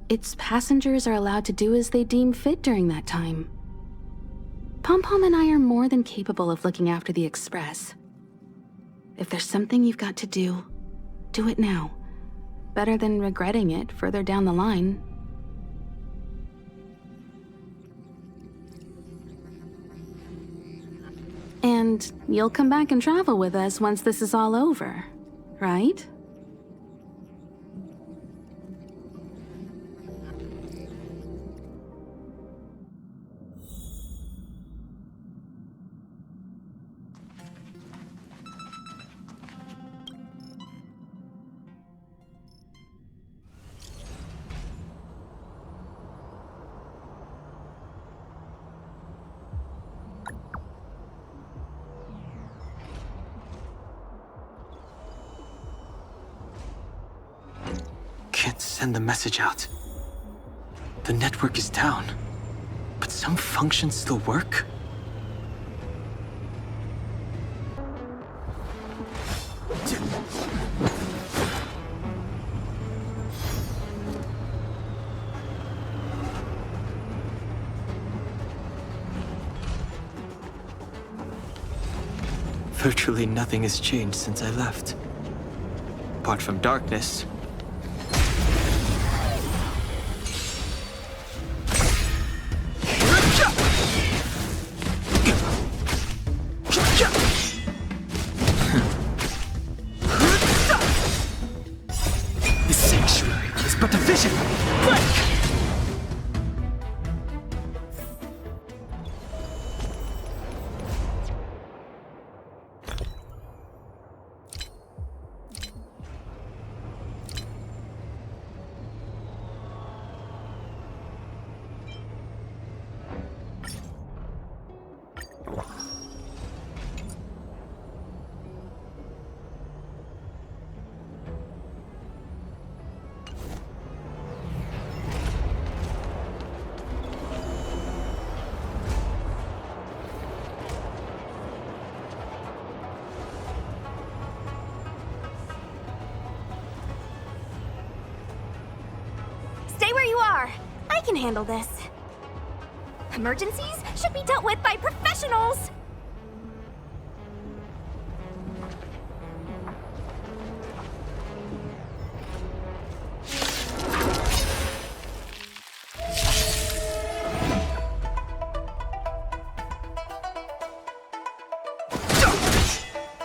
Its passengers are allowed to do as they deem fit during that time. Pom-Pom and I are more than capable of looking after the Express. If there's something you've got to do it now. Better than regretting it further down the line. And you'll come back and travel with us once this is all over, right? Can't send the message out. The network is down, but some functions still work? Virtually nothing has changed since I left. Apart from darkness. The sanctuary is but a vision! Break! Star! I can handle this. Emergencies should be dealt with by professionals!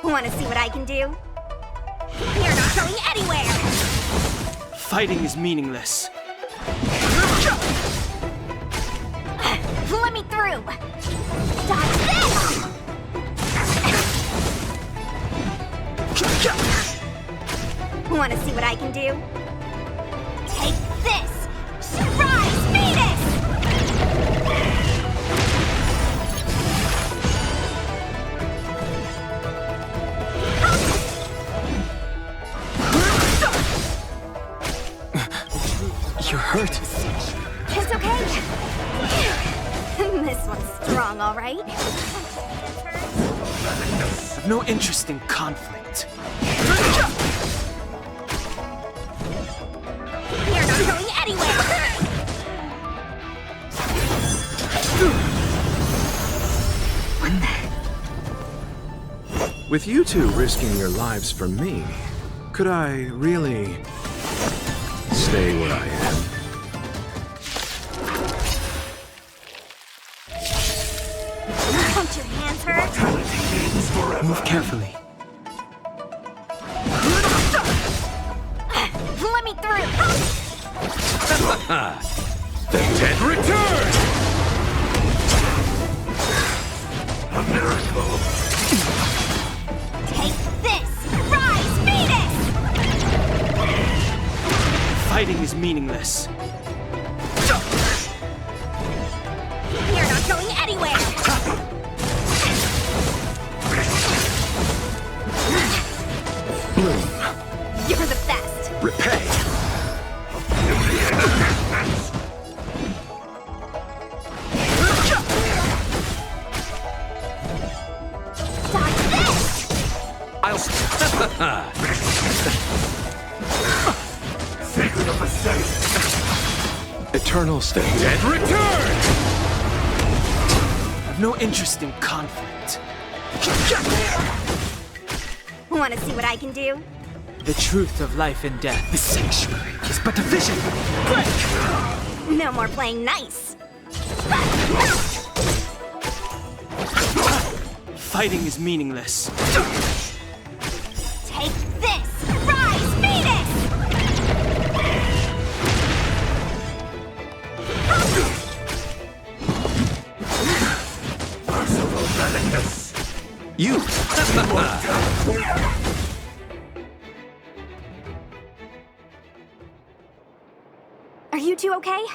Want to see what I can do? You're not going anywhere! Fighting is meaningless. Let me through! Dodge this! Want to see what I can do? Take this! Surprise Venus! You're hurt. It's okay. This one's strong, all right? I've no interest in conflict. You're not going anywhere! With you two risking your lives for me, could I really stay where I am? Don't your hands hurt? Move carefully. Let me through! The dead return! A miracle! Take this! Rise, Venus! Fighting is meaningless. You're not going anywhere! Bloom. You're the best! Repay. Dodge this! I'll Sacred of a saint! Eternal state. Dead return! I've no interest in conflict. Want to see what I can do? The truth of life and death. The sanctuary is but a vision. Break! No more playing nice! Fighting is meaningless. Take this! Rise, Venus! Merciful Bellicus! You! Are you two okay?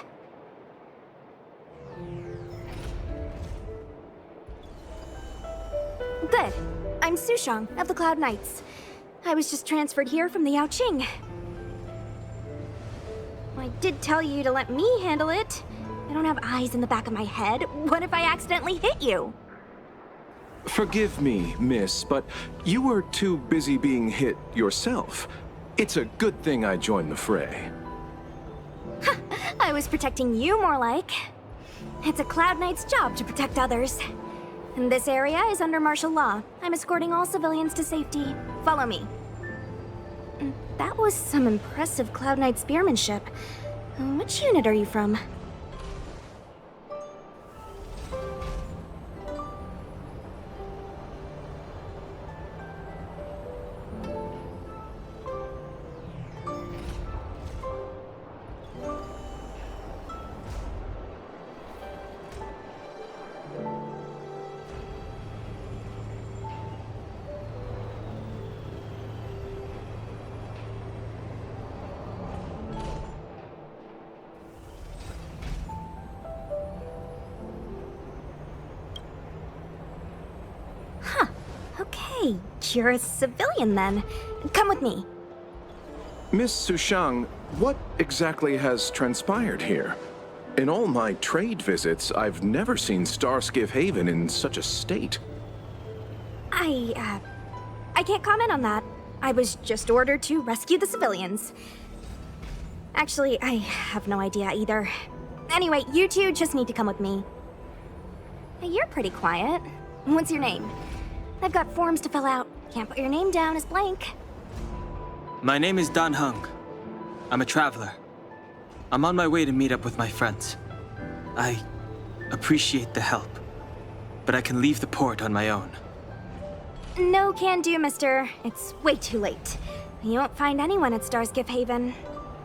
Good. I'm Sushang of the Cloud Knights. I was just transferred here from the Yaoqing. I did tell you to let me handle it. I don't have eyes in the back of my head. What if I accidentally hit you? Forgive me, miss, but you were too busy being hit yourself. It's a good thing I joined the fray. I was protecting you more like. It's a Cloud Knight's job to protect others. And this area is under martial law. I'm escorting all civilians to safety. Follow me. That was some impressive Cloud Knight spearmanship. Which unit are you from? Okay, you're a civilian then. Come with me. Miss Sushang, what exactly has transpired here? In all my trade visits, I've never seen Starskiff Haven in such a state. I can't comment on that. I was just ordered to rescue the civilians. Actually, I have no idea either. Anyway, you two just need to come with me. Hey, you're pretty quiet. What's your name? I've got forms to fill out. Can't put your name down as blank. My name is Dan Hung. I'm a traveler. I'm on my way to meet up with my friends. I appreciate the help, but I can leave the port on my own. No can do, mister. It's way too late. You won't find anyone at Starsgift Haven.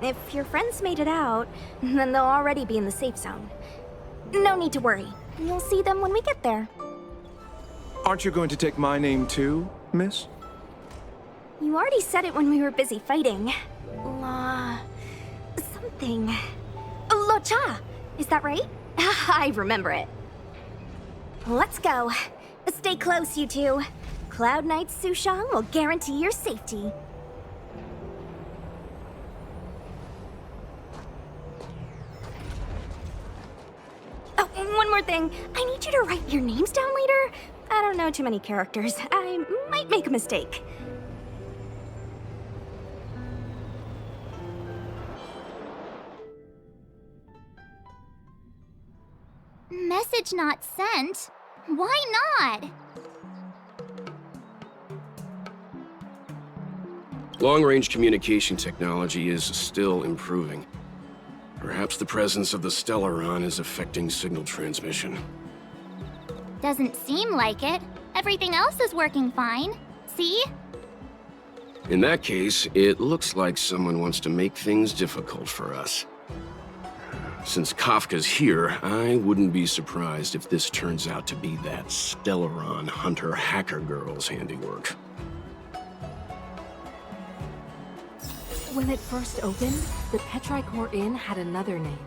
If your friends made it out, then they'll already be in the safe zone. No need to worry. You'll see them when we get there. Aren't you going to take my name too, miss? You already said it when we were busy fighting. Something. Locha! Is that right? I remember it. Let's go. Stay close, you two. Cloud Knight Sushang will guarantee your safety. Oh, one more thing. I need you to write your names down later. I don't know too many characters. I might make a mistake. Message not sent? Why not? Long-range communication technology is still improving. Perhaps the presence of the Stellaron is affecting signal transmission. Doesn't seem like it. Everything else is working fine. See? In that case, it looks like someone wants to make things difficult for us. Since Kafka's here, I wouldn't be surprised if this turns out to be that Stellaron hunter hacker girl's handiwork. When it first opened, the Petrichor Inn had another name.